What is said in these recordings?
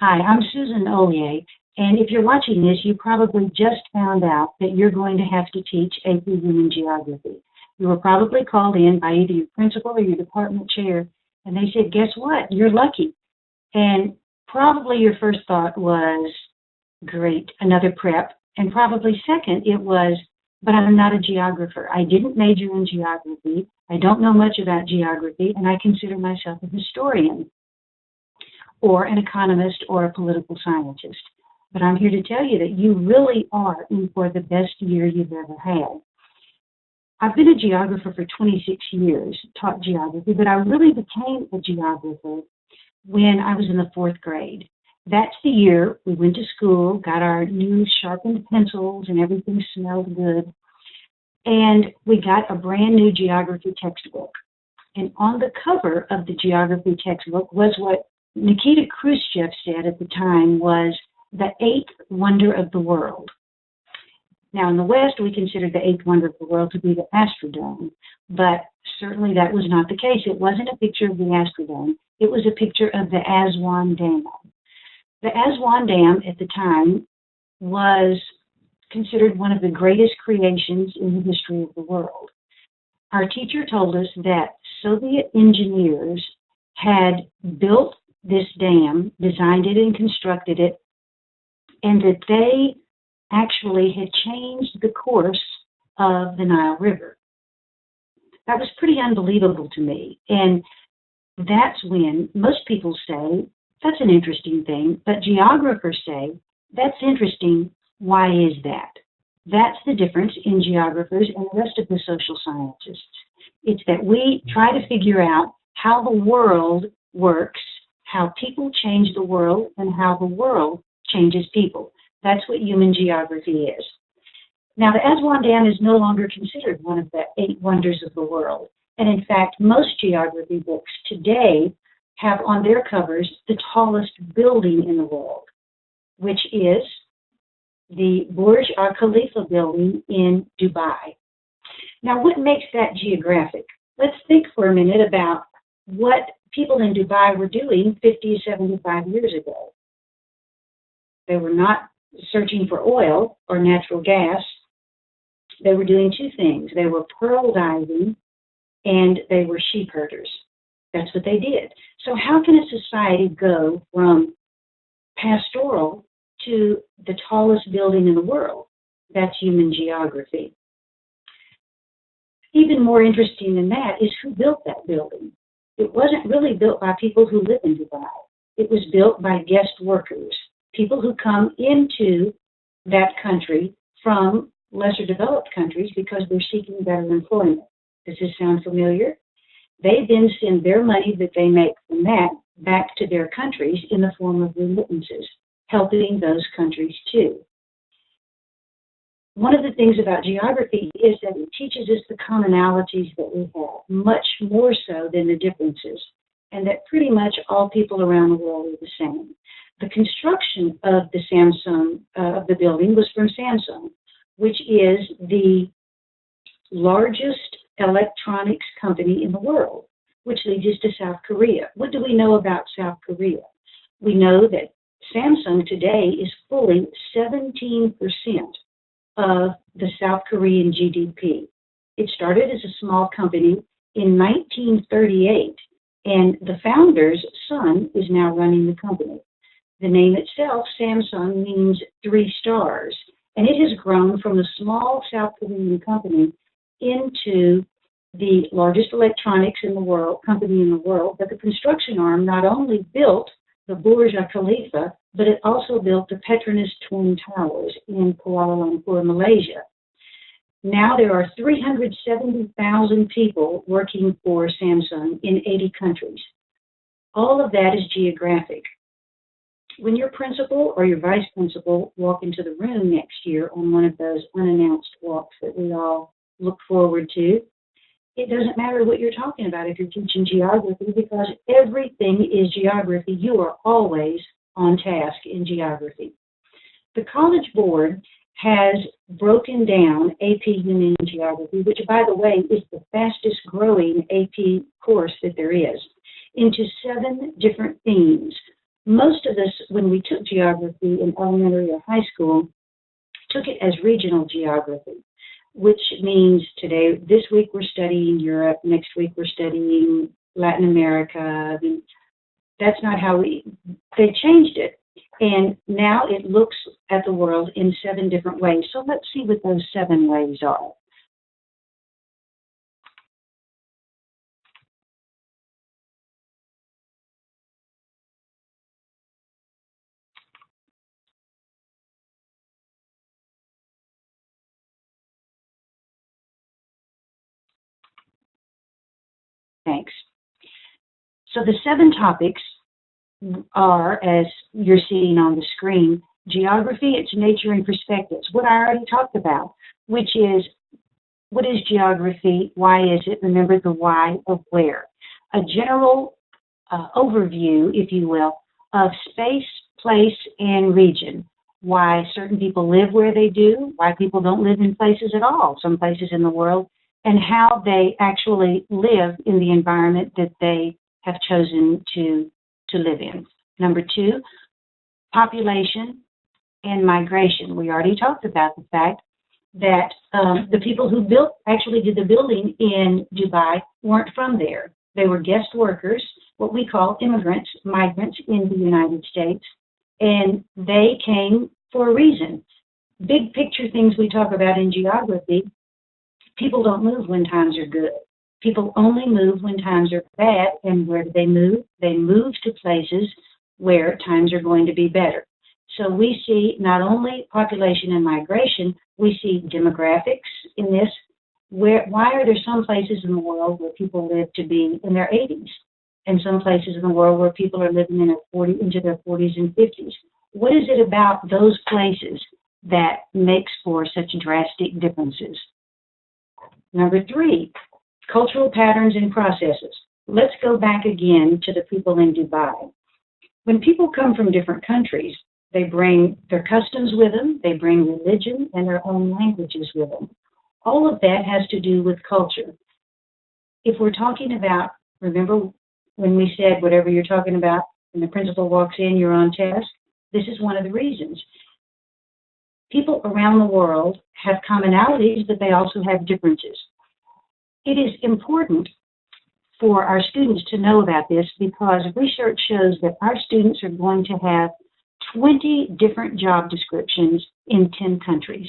Hi, I'm Susan Hollier, and if you're watching this, you probably just found out that you're going to have to teach AP Human Geography. You were probably called in by either your principal or your department chair, and they said, guess what? You're lucky. And probably your first thought was, great, another prep. And probably second, it was, but I'm not a geographer. I didn't major in geography. I don't know much about geography, and I consider myself a historian, or an economist, or a political scientist. But I'm here to tell you that you really are in for the best year you've ever had. I've been a geographer for 26 years, taught geography, but I really became a geographer when I was in the 4th grade. That's the year we went to school, got our new sharpened pencils, and everything smelled good. And we got a brand new geography textbook. And on the cover of the geography textbook was what Nikita Khrushchev said at the time was the 8th wonder of the world. Now, in the West, we consider the 8th wonder of the world to be the Astrodome, but certainly that was not the case. It wasn't a picture of the Astrodome. It was a picture of the Aswan Dam. The Aswan Dam at the time was considered one of the greatest creations in the history of the world. Our teacher told us that Soviet engineers had built this dam, designed it and constructed it, and that they actually had changed the course of the Nile River. That was pretty unbelievable to me. And that's when most people say, that's an interesting thing, but geographers say, that's interesting, why is that? That's the difference in geographers and the rest of the social scientists. It's that we try to figure out how the world works, how people change the world, and how the world changes people. That's what human geography is. Now, the Aswan Dam is no longer considered one of the 8 wonders of the world. And in fact, most geography books today have on their covers the tallest building in the world, which is the Burj Al Khalifa building in Dubai. Now, what makes that geographic? Let's think for a minute about what people in Dubai were doing 50, 75 years ago. They were not searching for oil or natural gas. They were doing 2 things. They were pearl diving and they were sheep herders. That's what they did. So how can a society go from pastoral to the tallest building in the world? That's human geography. Even more interesting than that is who built that building. It wasn't really built by people who live in Dubai. It was built by guest workers, people who come into that country from lesser developed countries because they're seeking better employment. Does this sound familiar? They then send their money that they make from that back to their countries in the form of remittances, helping those countries too. One of the things about geography is that it teaches us the commonalities that we have, much more so than the differences, and that pretty much all people around the world are the same. The construction of the building was from Samsung, which is the largest electronics company in the world, which leads us to South Korea. What do we know about South Korea? We know that Samsung today is fully 17% of the South Korean GDP. It started as a small company in 1938, and the founder's son is now running the company. The name itself, Samsung, means 3 stars, and it has grown from a small South Korean company into the largest electronics company in the world. But the construction arm not only built the Burj Al Khalifa, but it also built the Petronas Twin Towers in Kuala Lumpur, Malaysia. Now there are 370,000 people working for Samsung in 80 countries. All of that is geographic. When your principal or your vice principal walk into the room next year on one of those unannounced walks that we all look forward to, it doesn't matter what you're talking about if you're teaching geography, because everything is geography. You are always on task in geography. The College Board has broken down AP Human Geography, which, by the way, is the fastest growing AP course that there is, into 7 different themes. Most of us, when we took geography in elementary or high school, took it as regional geography, which means this week we're studying Europe, next week we're studying Latin America. That's not how they changed it. And now it looks at the world in 7 different ways. So let's see what those 7 ways are. Thanks. So the 7 topics are, as you're seeing on the screen, geography, its nature and perspectives, what I already talked about, which is, what is geography? Why is it? Remember the why of where. A general overview, if you will, of space, place, and region. Why certain people live where they do, why people don't live in places at all, some places in the world, and how they actually live in the environment that they have chosen to live in. Number 2, population and migration. We already talked about the fact that the people who actually did the building in Dubai weren't from there. They were guest workers, what we call immigrants, migrants in the United States, and they came for a reason. Big picture things we talk about in geography, people don't move when times are good. People only move when times are bad, and where do they move? They move to places where times are going to be better. So we see not only population and migration, we see demographics in this. Why are there some places in the world where people live to be in their 80s, and some places in the world where people are living into their 40s and 50s? What is it about those places that makes for such drastic differences? Number 3, cultural patterns and processes. Let's go back again to the people in Dubai. When people come from different countries, they bring their customs with them, they bring religion and their own languages with them. All of that has to do with culture. If we're talking about, remember when we said whatever you're talking about, when the principal walks in, you're on task? This is one of the reasons. People around the world have commonalities, but they also have differences. It is important for our students to know about this because research shows that our students are going to have 20 different job descriptions in 10 countries.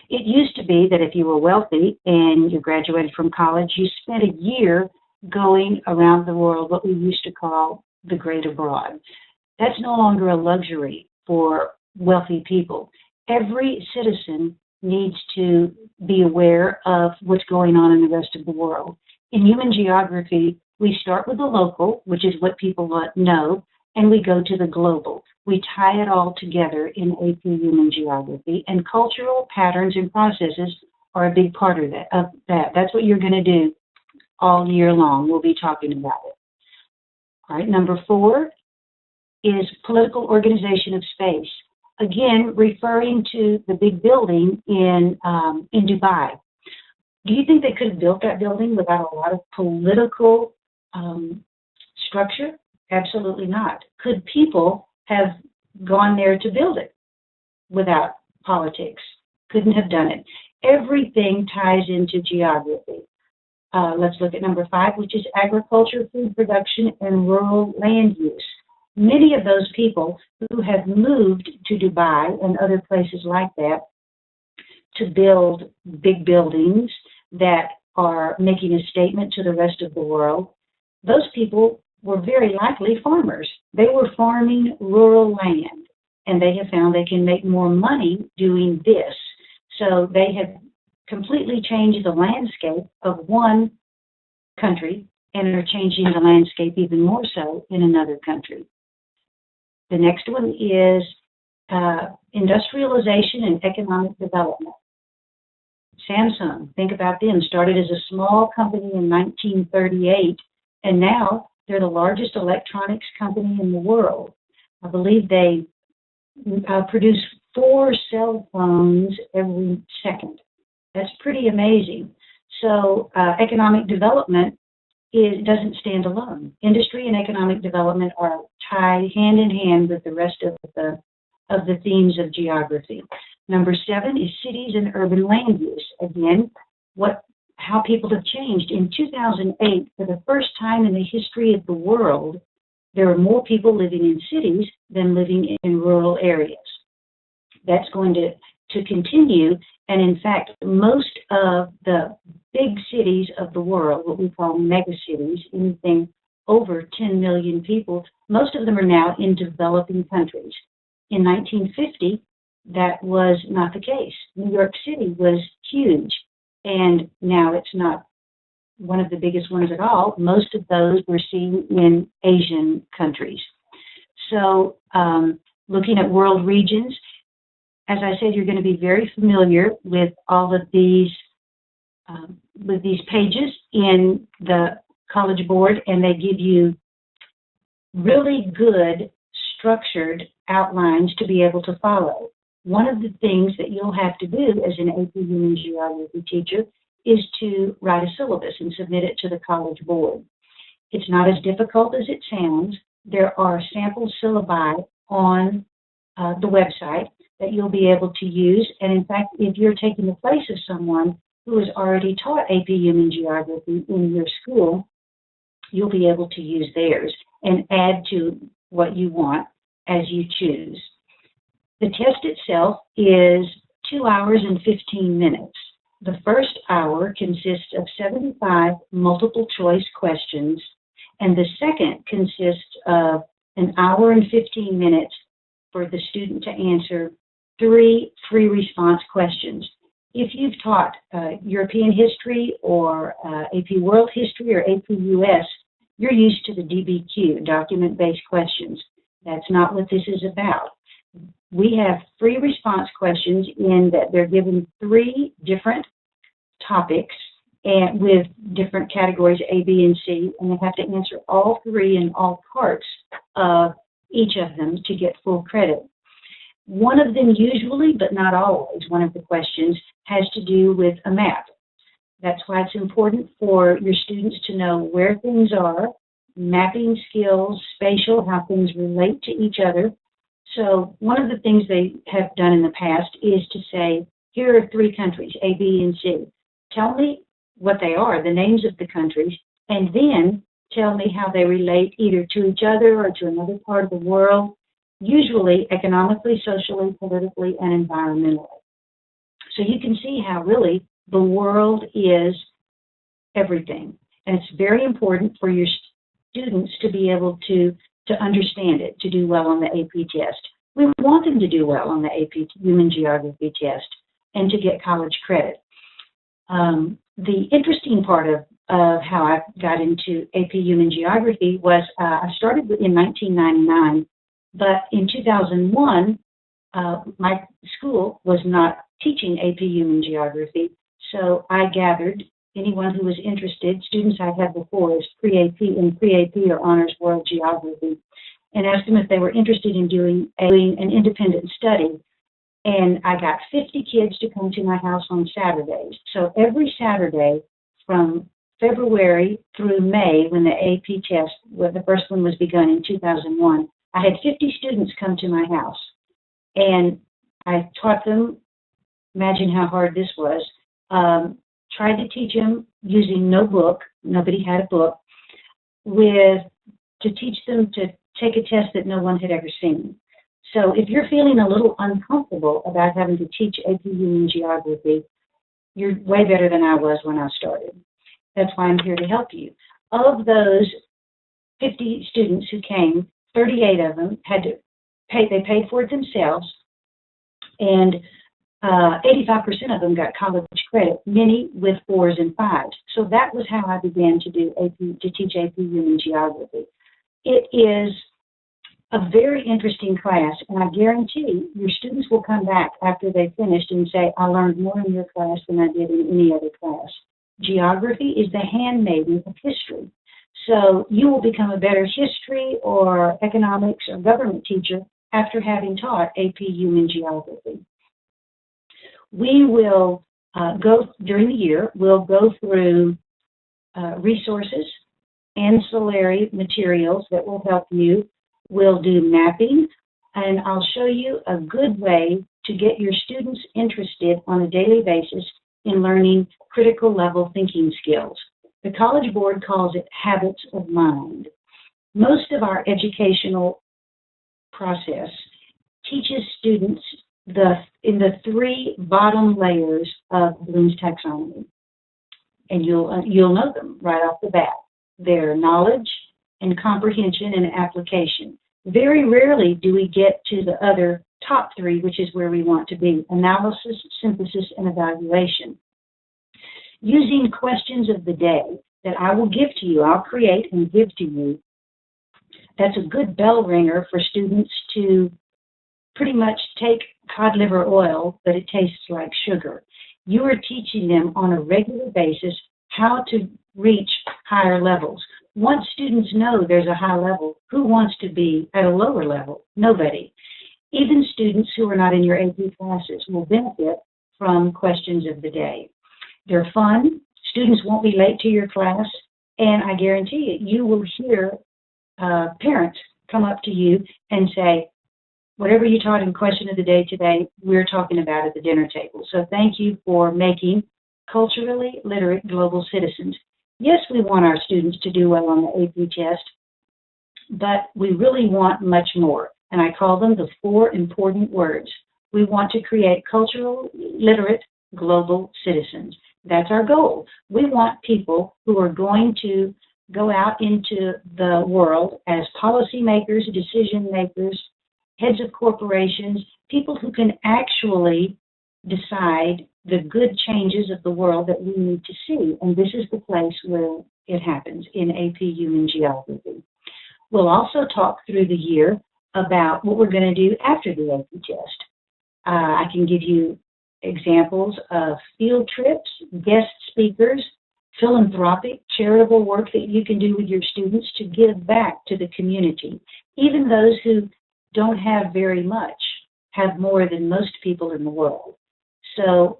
It used to be that if you were wealthy and you graduated from college, you spent a year going around the world, what we used to call the great abroad. That's no longer a luxury for wealthy people. Every citizen needs to be aware of what's going on in the rest of the world. In human geography, we start with the local, which is what people know, and we go to the global. We tie it all together in AP Human Geography, and cultural patterns and processes are a big part of that. That's what you're going to do all year long. We'll be talking about it. All right, number 4 is political organization of space. Again, referring to the big building in Dubai. Do you think they could have built that building without a lot of political structure? Absolutely not. Could people have gone there to build it without politics? Couldn't have done it. Everything ties into geography. Let's look at number 5, which is agriculture, food production, and rural land use. Many of those people who have moved to Dubai and other places like that to build big buildings that are making a statement to the rest of the world, those people were very likely farmers. They were farming rural land, and they have found they can make more money doing this. So they have completely changed the landscape of one country and are changing the landscape even more so in another country. The next one is industrialization and economic development. Samsung, think about them, started as a small company in 1938, and now they're the largest electronics company in the world. I believe they produce 4 cell phones every second. That's pretty amazing. So economic development doesn't stand alone. Industry and economic development are tied hand in hand with the rest of the themes of geography. Number 7 is cities and urban land use. Again, how people have changed. In 2008, for the first time in the history of the world, there are more people living in cities than living in rural areas. That's going to continue, and in fact, most of the big cities of the world, what we call megacities, anything over 10 million people, most of them are now in developing countries. In 1950, that was not the case. New York City was huge, and now it's not one of the biggest ones at all. Most of those we're seeing in Asian countries. So looking at world regions, as I said, you're going to be very familiar with all of these pages in the College Board, and they give you really good structured outlines to be able to follow. One of the things that you'll have to do as an AP Human Geography teacher is to write a syllabus and submit it to the College Board. It's not as difficult as it sounds. There are sample syllabi on the website that you'll be able to use. And in fact, if you're taking the place of someone who has already taught AP Human Geography in your school, you'll be able to use theirs and add to what you want as you choose. The test itself is 2 hours and 15 minutes. The first hour consists of 75 multiple choice questions, and the second consists of an hour and 15 minutes for the student to answer 3 free response questions. If you've taught European history or AP World History or AP US, you're used to the DBQ, document-based questions. That's not what this is about. We have free response questions in that they're given 3 different topics and with different categories A, B, and C, and they have to answer all 3 in all parts of each of them to get full credit. One of them usually, but not always, one of the questions has to do with a map. That's why it's important for your students to know where things are, mapping skills, spatial, how things relate to each other. So one of the things they have done in the past is to say, here are 3 countries, A, B, and C. Tell me what they are, the names of the countries, and then tell me how they relate either to each other or to another part of the world, usually economically, socially, politically, and environmentally. So you can see how really the world is everything. And it's very important for your students to be able to understand it, to do well on the AP test. We want them to do well on the AP Human Geography test and to get college credit. The interesting part of how I got into AP Human Geography was I started in 1999, but in 2001, my school was not teaching AP Human Geography, so I gathered anyone who was interested, students I had before as pre-AP or Honors World Geography, and asked them if they were interested in doing an independent study. And I got 50 kids to come to my house on Saturdays. So every Saturday from February through May, when the AP test, the first one was begun in 2001, I had 50 students come to my house. And I taught them, imagine how hard this was, tried to teach them using no book, nobody had a book, to teach them to take a test that no one had ever seen. So if you're feeling a little uncomfortable about having to teach AP Human Geography, you're way better than I was when I started. That's why I'm here to help you. Of those 50 students who came, 38 of them had to pay, they paid for it themselves, and 85% of them got college credit, many with 4s and 5s. So that was how I began to teach AP Human Geography. It is a very interesting class, and I guarantee your students will come back after they've finished and say, I learned more in your class than I did in any other class. Geography is the handmaiden of history. So you will become a better history or economics or government teacher after having taught AP Human Geography. We will during the year, we'll go through resources ancillary materials that will help you. We'll do mapping, and I'll show you a good way to get your students interested on a daily basis in learning critical level thinking skills. The College Board calls it habits of mind. Most of our educational process teaches students in the three bottom layers of Bloom's taxonomy, and you'll know them right off the bat. They're knowledge and comprehension and application. Very rarely do we get to the other top three, which is where we want to be: analysis, synthesis, and evaluation. Using questions of the day that I will give to you, I'll create and give to you, that's a good bell ringer for students to pretty much take cod liver oil, but it tastes like sugar. You are teaching them on a regular basis how to reach higher levels. Once students know there's a high level, who wants to be at a lower level? Nobody. Even students who are not in your AP classes will benefit from questions of the day. They're fun. Students won't be late to your class, and I guarantee you will hear parents come up to you and say, whatever you taught in question of the day today, we're talking about at the dinner table. So thank you for making culturally literate global citizens. Yes, we want our students to do well on the AP test, but we really want much more. And I call them the 4 important words. We want to create culturally literate global citizens. That's our goal. We want people who are going to go out into the world as policymakers, decision makers, heads of corporations, people who can actually decide the good changes of the world that we need to see. And this is the place where it happens, in AP Human Geography. We'll also talk through the year about what we're going to do after the AP test. I can give you examples of field trips, guest speakers, philanthropic, charitable work that you can do with your students to give back to the community. Even those who don't have very much have more than most people in the world. So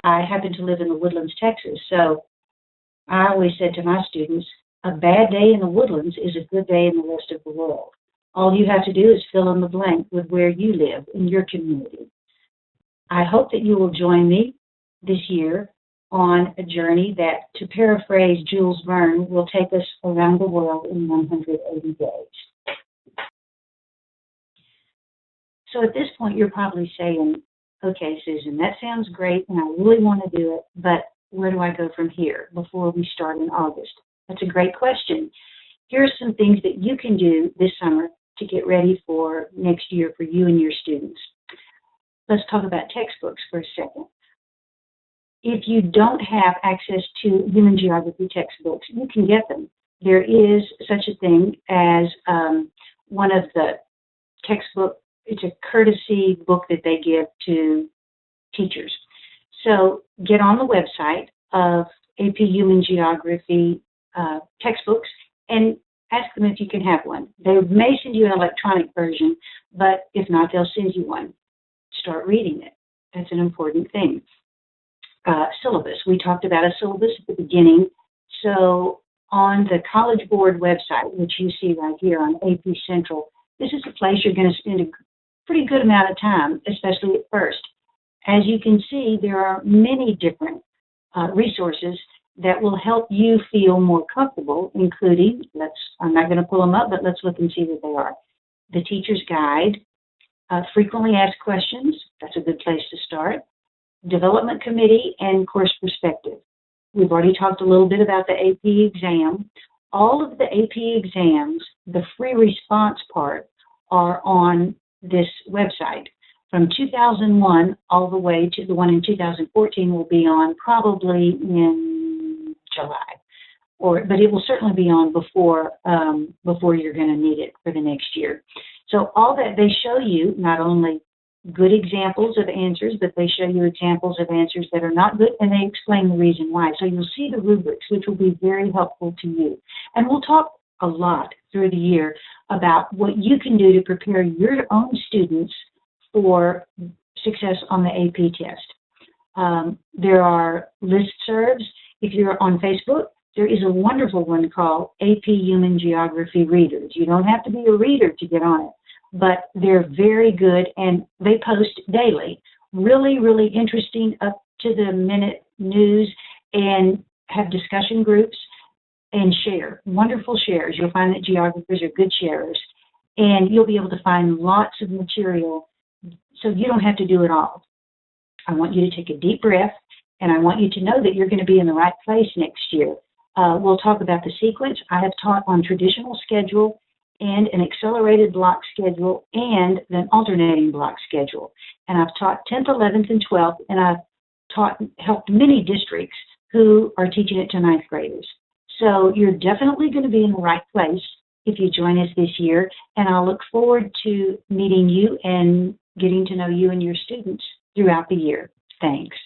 I happen to live in the Woodlands, Texas, so I always said to my students, a bad day in the Woodlands is a good day in the rest of the world. All you have to do is fill in the blank with where you live in your community. I hope that you will join me this year on a journey that, to paraphrase Jules Verne, will take us around the world in 180 days. So at this point, you're probably saying, okay, Susan, that sounds great, and I really want to do it, but where do I go from here before we start in August? That's a great question. Here are some things that you can do this summer to get ready for next year for you and your students. Let's talk about textbooks for a second. If you don't have access to human geography textbooks, you can get them. There is such a thing as one of the textbook, it's a courtesy book that they give to teachers. So get on the website of AP Human Geography textbooks and ask them if you can have one. They may send you an electronic version, but if not, they'll send you one. Start reading it. That's an important thing. Syllabus. We talked about a syllabus at the beginning. So on the College Board website, which you see right here on AP Central, this is a place you're going to spend a pretty good amount of time, especially at first. As you can see, there are many different resources that will help you feel more comfortable, including, I'm not going to pull them up, but let's look and see what they are. The Teacher's Guide, Frequently Asked Questions, that's a good place to start. Development Committee, and Course Perspective. We've already talked a little bit about the AP exam. All of the AP exams, the free response part, are on this website. From 2001 all the way to the one in 2014 will be on probably in July, but it will certainly be on before you're going to need it for the next year. So all that they show you, not only good examples of answers, but they show you examples of answers that are not good, and they explain the reason why. So you'll see the rubrics, which will be very helpful to you. And we'll talk a lot through the year about what you can do to prepare your own students for success on the AP test. There are listservs. If you're on Facebook, there is a wonderful one called AP Human Geography Readers. You don't have to be a reader to get on it, but they're very good, and they post daily. Really, really interesting, up-to-the-minute news, and have discussion groups and share. Wonderful shares. You'll find that geographers are good sharers, and you'll be able to find lots of material so you don't have to do it all. I want you to take a deep breath, and I want you to know that you're going to be in the right place next year. We'll talk about the sequence. I have taught on traditional schedule and an accelerated block schedule and an alternating block schedule. And I've taught 10th, 11th, and 12th, and I've helped many districts who are teaching it to ninth graders. So you're definitely going to be in the right place if you join us this year, and I'll look forward to meeting you and getting to know you and your students throughout the year. Thanks.